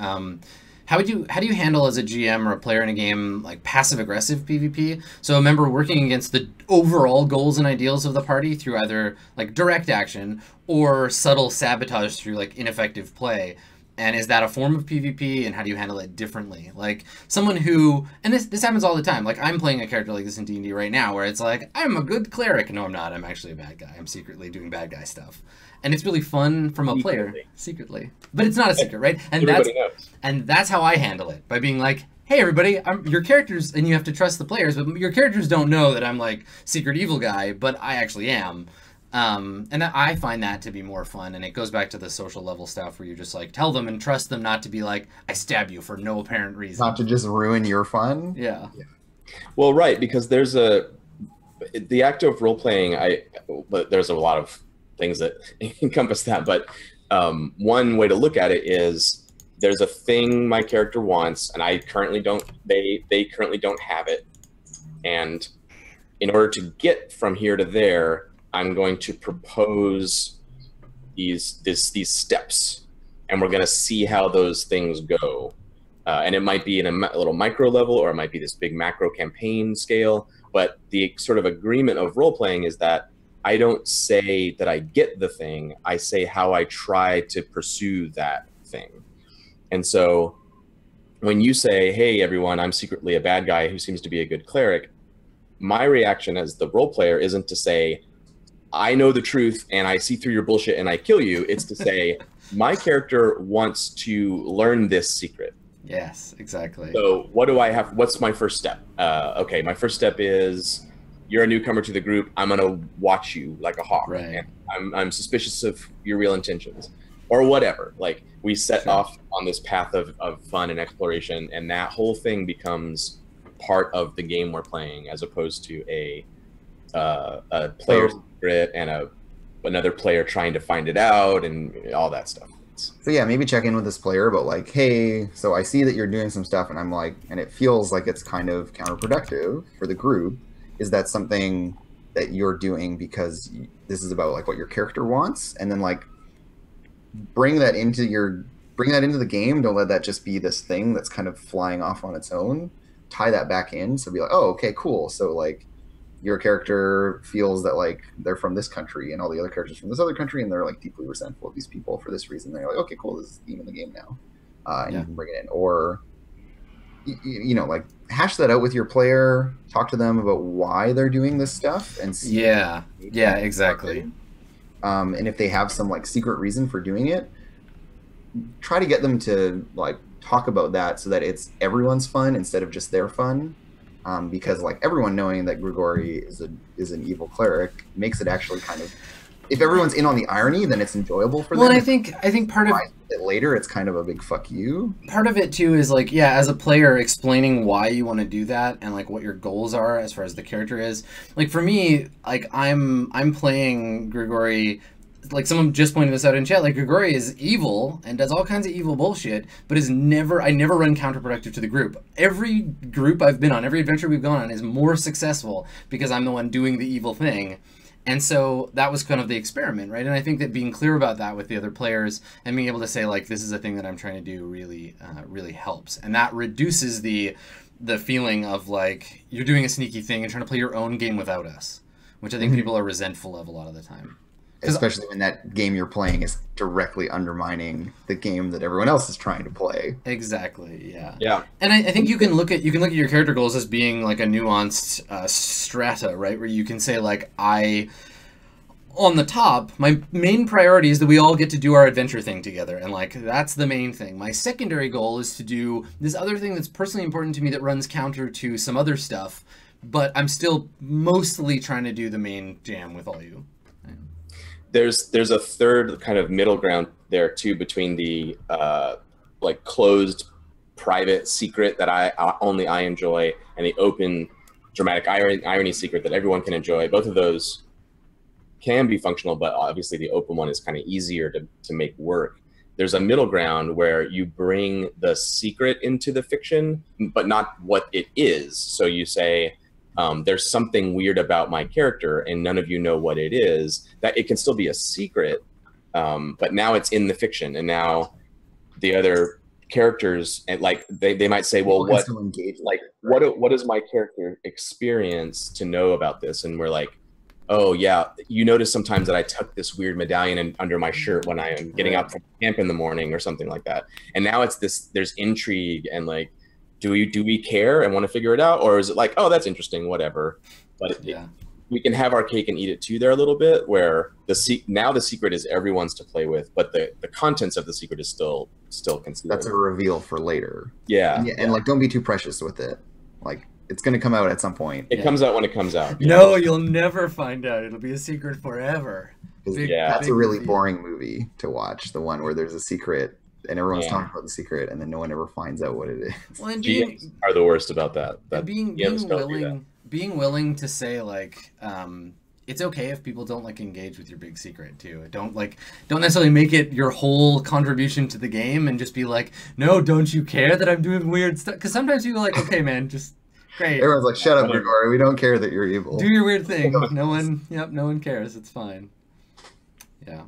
how do you handle as a GM or a player in a game like passive aggressive PvP? So a member working against the overall goals and ideals of the party through either like direct action or subtle sabotage through like ineffective play. And is that a form of PvP, and how do you handle it differently? Like someone who, and this happens all the time. Like I'm playing a character like this in D&D right now, where it's like I'm a good cleric. No, I'm not. I'm actually a bad guy. I'm secretly doing bad guy stuff, and it's really fun from a player secretly. But it's not a secret, right? And that's how I handle it, by being like, hey everybody, your characters, and you have to trust the players, but your characters don't know that I'm like secret evil guy, but I actually am. And I find that to be more fun, and it goes back to the social level stuff where you just like tell them and trust them not to be like, I stab you for no apparent reason. Not to just ruin your fun. Yeah. Well, right, because there's the act of role playing. But there's a lot of things that encompass that. But one way to look at it is there's a thing my character wants, and I currently don't. They currently don't have it, and in order to get from here to there, I'm going to propose these steps, and we're going to see how those things go. And it might be in a little micro level, or it might be this big macro campaign scale. But the sort of agreement of role playing is that I don't say that I get the thing. I say how I try to pursue that thing. And so when you say, hey, everyone, I'm secretly a bad guy who seems to be a good cleric, my reaction as the role player isn't to say, I know the truth and I see through your bullshit and I kill you. It's to say, my character wants to learn this secret. Yes, exactly. So what do I have? What's my first step? Okay, my first step is you're a newcomer to the group. I'm going to watch you like a hawk. Right. And I'm suspicious of your real intentions or whatever. Like we set off on this path of fun and exploration, and that whole thing becomes part of the game we're playing, as opposed to a player's secret and another player trying to find it out and all that stuff. So yeah, maybe check in with this player about like, hey, so I see that you're doing some stuff, and I'm like, and it feels like it's kind of counterproductive for the group. Is that something that you're doing because this is about like what your character wants? And then like bring that into the game. Don't let that just be this thing that's kind of flying off on its own. Tie that back in. So be like, oh, okay, cool. So like your character feels that like they're from this country and all the other characters from this other country, and they're like deeply resentful of these people for this reason. They're like, okay, cool, this is the theme of the game now, and you can bring it in, or you know, like hash that out with your player, talk to them about why they're doing this stuff, and see exactly. And if they have some like secret reason for doing it, try to get them to like talk about that so that it's everyone's fun instead of just their fun. Because like everyone knowing that Grigori is an evil cleric makes it actually kind of, if everyone's in on the irony, then it's enjoyable for them. Well, and I think part of it later, it's kind of a big fuck you. Part of it too is like, yeah, as a player, explaining why you want to do that and like what your goals are as far as the character is. Like for me, like I'm playing Grigori. Like someone just pointed this out in chat, like Grigori is evil and does all kinds of evil bullshit, but I never run counterproductive to the group. Every group I've been on, every adventure we've gone on is more successful because I'm the one doing the evil thing. And so that was kind of the experiment, right? And I think that being clear about that with the other players and being able to say like, this is a thing that I'm trying to do really helps. And that reduces the feeling of like, you're doing a sneaky thing and trying to play your own game without us, which I think people are resentful of a lot of the time. especially when that game you're playing is directly undermining the game that everyone else is trying to play. Exactly. Yeah. Yeah. And I think you can look at your character goals as being like a nuanced strata, right? Where you can say like on the top, my main priority is that we all get to do our adventure thing together, and like that's the main thing. My secondary goal is to do this other thing that's personally important to me that runs counter to some other stuff, but I'm still mostly trying to do the main jam with all you. There's a third kind of middle ground there too, between the like closed, private secret that only I enjoy, and the open, dramatic irony secret that everyone can enjoy. Both of those can be functional, but obviously the open one is kind of easier to make work. There's a middle ground where you bring the secret into the fiction, but not what it is. So you say, there's something weird about my character and none of you know what it is. That it can still be a secret, but now it's in the fiction, and now the other characters, and like they might say, well, what does my character experience to know about this? And we're like, oh yeah, you notice sometimes that I tuck this weird medallion under my shirt when I am getting up from camp in the morning or something like that. And now it's this, there's intrigue and like, do we care and want to figure it out? Or is it like, oh, that's interesting, whatever. But we can have our cake and eat it too there a little bit, where now the secret is everyone's to play with, but the contents of the secret is still concealed. That's a reveal for later. Yeah. And like, don't be too precious with it. Like, it's going to come out at some point. It comes out when it comes out. No, you'll never find out. It'll be a secret forever. That's a really boring movie to watch. The one where there's a secret and everyone's talking about the secret, and then no one ever finds out what it is. Well, and GMs are the worst about that. Being willing to say like, it's okay if people don't like engage with your big secret too. Don't necessarily make it your whole contribution to the game and just be like, no, don't you care that I'm doing weird stuff? Because sometimes people are like, okay, man, just great. Everyone's like, shut up, Grigori. We don't care that you're evil. Do your weird thing. No one cares. It's fine. Yeah,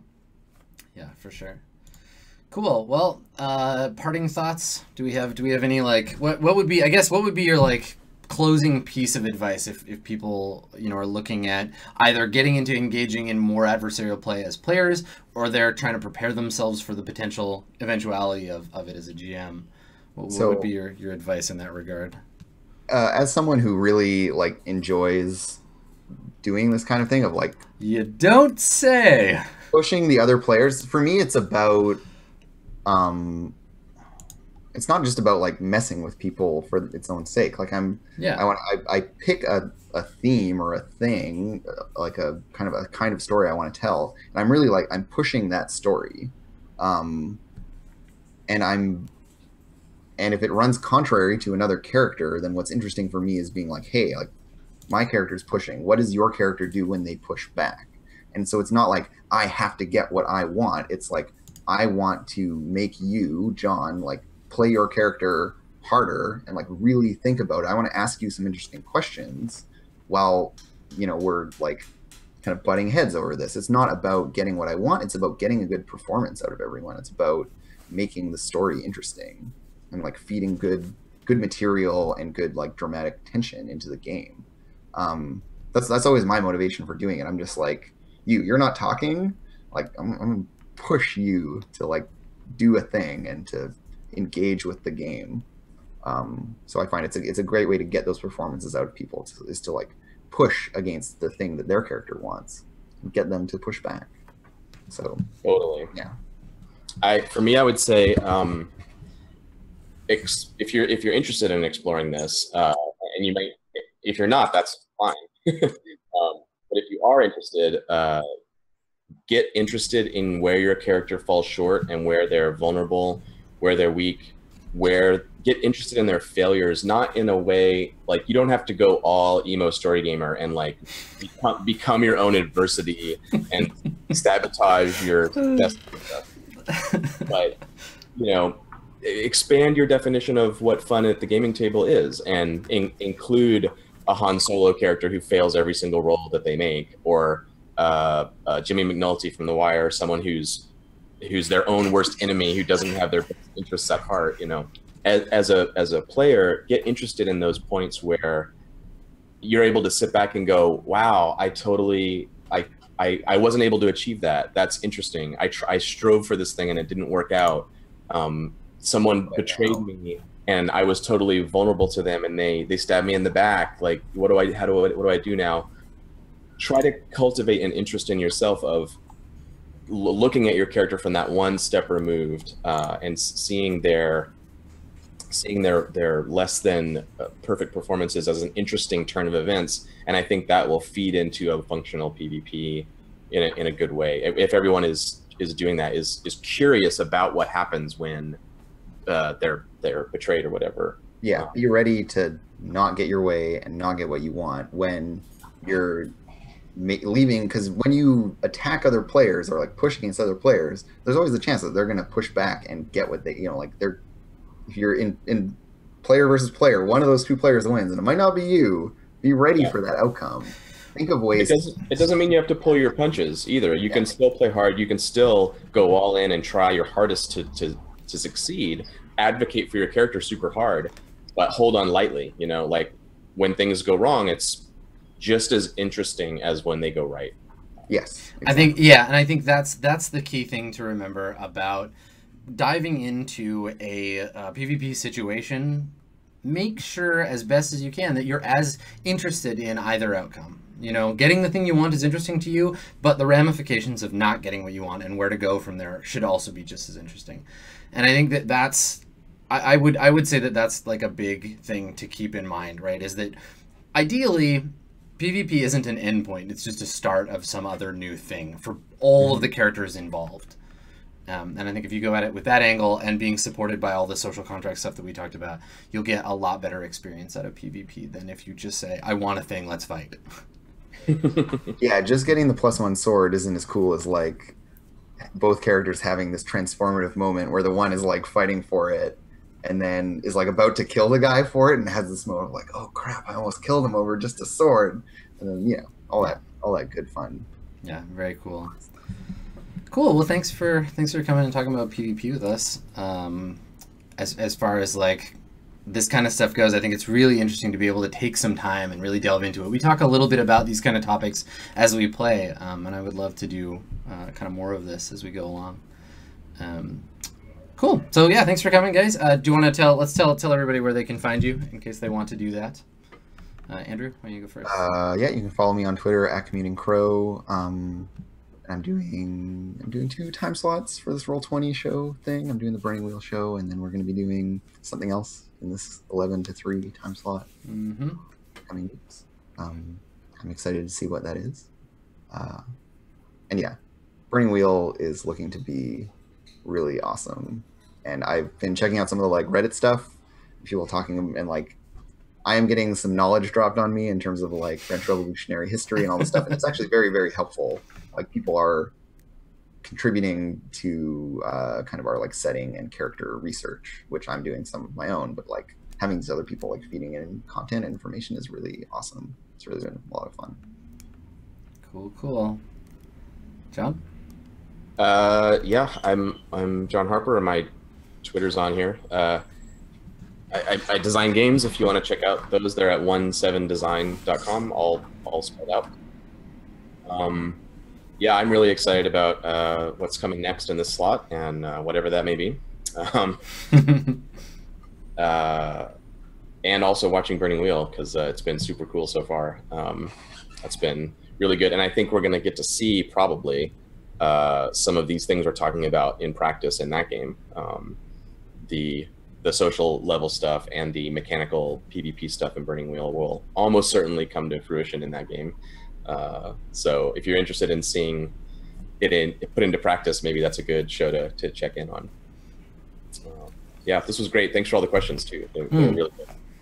for sure. Cool. Well, parting thoughts. Do we have any like what would be your like closing piece of advice if people are looking at either getting into engaging in more adversarial play as players, or they're trying to prepare themselves for the potential eventuality of it as a GM? What would be your advice in that regard? As someone who really like enjoys doing this kind of thing of like, you don't say, pushing the other players, for me it's about it's not just about like messing with people for its own sake. Like I pick a theme or a thing, like a kind of story I want to tell, and I'm really like, I'm pushing that story, and if it runs contrary to another character, then what's interesting for me is being like, hey, like my character's pushing. What does your character do when they push back? And so it's not like I have to get what I want. It's like, I want to make you, John, like play your character harder and like really think about it. I want to ask you some interesting questions while, we're like kind of butting heads over this. It's not about getting what I want. It's about getting a good performance out of everyone. It's about making the story interesting and like feeding good material and good like dramatic tension into the game. That's always my motivation for doing it. I'm just like, you're not talking, like I'm gonna push you to like do a thing and to engage with the game. So I find it's a great way to get those performances out of people, is to like push against the thing that their character wants and get them to push back. So totally. Yeah. For me, I would say, if you're interested in exploring this, and you might, if you're not, that's fine. But if you are interested, get interested in where your character falls short and where they're vulnerable, where they're weak, get interested in their failures, not in a way, like you don't have to go all emo story gamer and like become your own adversity and sabotage your best stuff. But, expand your definition of what fun at the gaming table is, and include a Han Solo character who fails every single roll that they make, or Jimmy McNulty from The Wire, someone who's their own worst enemy, who doesn't have their best interests at heart. As a player, get interested in those points where you're able to sit back and go, wow, I I wasn't able to achieve that. That's interesting. I strove for this thing and it didn't work out. Someone betrayed me and I was totally vulnerable to them, and they stabbed me in the back. Like, what do I do now? Try to cultivate an interest in yourself of looking at your character from that one step removed, and seeing their less than perfect performances as an interesting turn of events. And I think that will feed into a functional PvP in a good way. If everyone is doing that, is curious about what happens when they're betrayed or whatever. Yeah, be ready to not get your way and not get what you want when you're leaving, because when you attack other players or like push against other players, there's always a chance that they're going to push back and get what they, like if you're in player versus player, one of those two players wins, and it might not be you. Be ready for that outcome. Think of ways. It doesn't mean you have to pull your punches either. You can still play hard. You can still go all in and try your hardest to succeed. Advocate for your character super hard, but hold on lightly. Like when things go wrong, it's just as interesting as when they go right. Yes, exactly. I think that's the key thing to remember about diving into a PvP situation. Make sure as best as you can that you're as interested in either outcome. Getting the thing you want is interesting to you, but the ramifications of not getting what you want and where to go from there should also be just as interesting. And I think that's I would say that that's like a big thing to keep in mind, right? Is that ideally PvP isn't an endpoint; it's just a start of some other new thing for all of the characters involved. And I think if you go at it with that angle and being supported by all the social contract stuff that we talked about, you'll get a lot better experience out of PvP than if you just say, I want a thing, let's fight. Yeah, just getting the +1 sword isn't as cool as like both characters having this transformative moment where the one is like fighting for it and then is like about to kill the guy for it and has this moment of like, oh crap, I almost killed him over just a sword. And then, all that good fun. Yeah, very cool. Cool. Well, thanks for coming and talking about PvP with us. As far as like this kind of stuff goes, I think it's really interesting to be able to take some time and really delve into it. We talk a little bit about these kind of topics as we play, and I would love to do kind of more of this as we go along. Cool. So yeah, thanks for coming, guys. Do you want to let's tell everybody where they can find you in case they want to do that. Andrew, why don't you go first? Yeah, you can follow me on Twitter at CommutingCrow. I'm doing 2 time slots for this Roll20 show thing. I'm doing the Burning Wheel show, and then we're going to be doing something else in this 11 to 3 time slot coming weeks. I'm excited to see what that is. And yeah, Burning Wheel is looking to be really awesome. And I've been checking out some of the like Reddit stuff, people talking, and like I am getting some knowledge dropped on me in terms of like French Revolutionary history and all this stuff, and it's actually very, very helpful. Like people are contributing to kind of our like setting and character research, which I'm doing some of my own, but like having these other people like feeding in content and information is really awesome. It's really been a lot of fun. Cool. John? Yeah, I'm John Harper, and my Twitter's on here. I design games. If you want to check out those, they're at 17design.com, all spelled out. Yeah, I'm really excited about what's coming next in this slot, and whatever that may be. And also watching Burning Wheel, because it's been super cool so far. That's been really good, and I think we're going to get to see probably some of these things we're talking about in practice in that game. The social level stuff and the mechanical PvP stuff in Burning Wheel will almost certainly come to fruition in that game. So if you're interested in seeing it put into practice, maybe that's a good show to check in on. Yeah, this was great. Thanks for all the questions too. They were really good.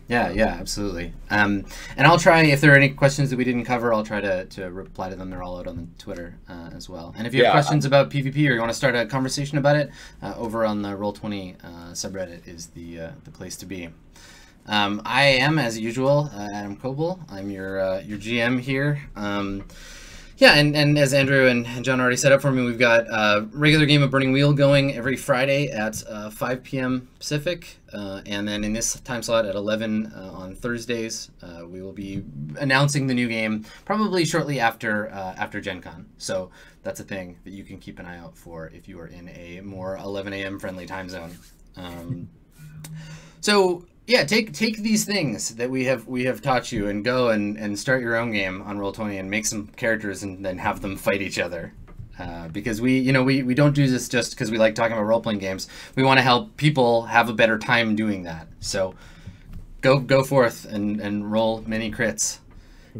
Yeah, absolutely. And I'll try, if there are any questions that we didn't cover, I'll try to reply to them. They're all out on the Twitter as well. And if you have questions about PvP or you want to start a conversation about it, over on the Roll20 subreddit is the place to be. I am, as usual, Adam Coble. I'm your GM here. Yeah, and as Andrew and John already set up for me, we've got a regular game of Burning Wheel going every Friday at 5 p.m. Pacific, and then in this time slot at 11 on Thursdays, we will be announcing the new game probably shortly after Gen Con. So that's a thing that you can keep an eye out for if you are in a more 11 a.m. friendly time zone. So yeah, take these things that we have taught you and go and start your own game on Roll20 and make some characters and then have them fight each other. Because we don't do this just because we like talking about role-playing games. We want to help people have a better time doing that. So go forth and roll many crits,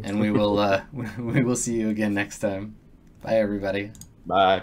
and we will see you again next time. Bye, everybody. Bye.